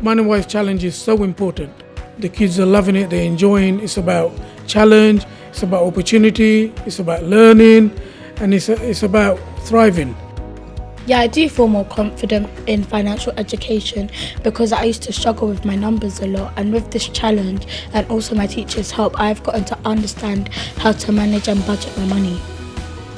Money-wise challenge is so important. The kids are loving it, they're enjoying. It's about challenge, it's about opportunity, it's about learning, and it's about thriving. Yeah, I do feel more confident in financial education because I used to struggle with my numbers a lot, and with this challenge and also my teacher's help, I've gotten to understand how to manage and budget my money.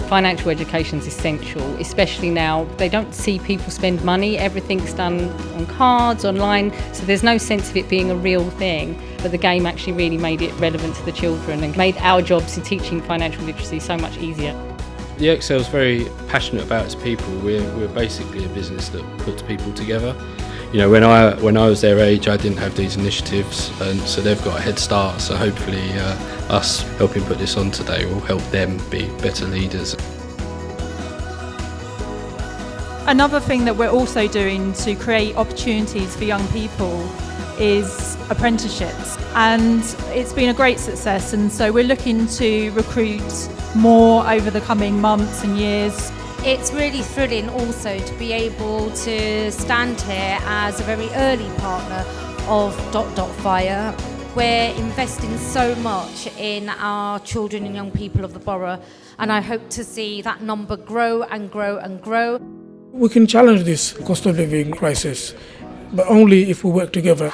Financial education is essential, especially now. They don't see people spend money, everything's done on cards, online, so there's no sense of it being a real thing. But the game actually really made it relevant to the children and made our jobs in teaching financial literacy so much easier. The EXL's very passionate about its people. We're basically a business that puts people together. You know, when I was their age, I didn't have these initiatives, and so they've got a head start. So hopefully, us helping put this on today will help them be better leaders. Another thing that we're also doing to create opportunities for young people is apprenticeships, and it's been a great success, and so we're looking to recruit more over the coming months and years. It's really thrilling also to be able to stand here as a very early partner of Fire. We're investing so much in our children and young people of the borough, and I hope to see that number grow and grow and grow. We can challenge this cost of living crisis, but only if we work together.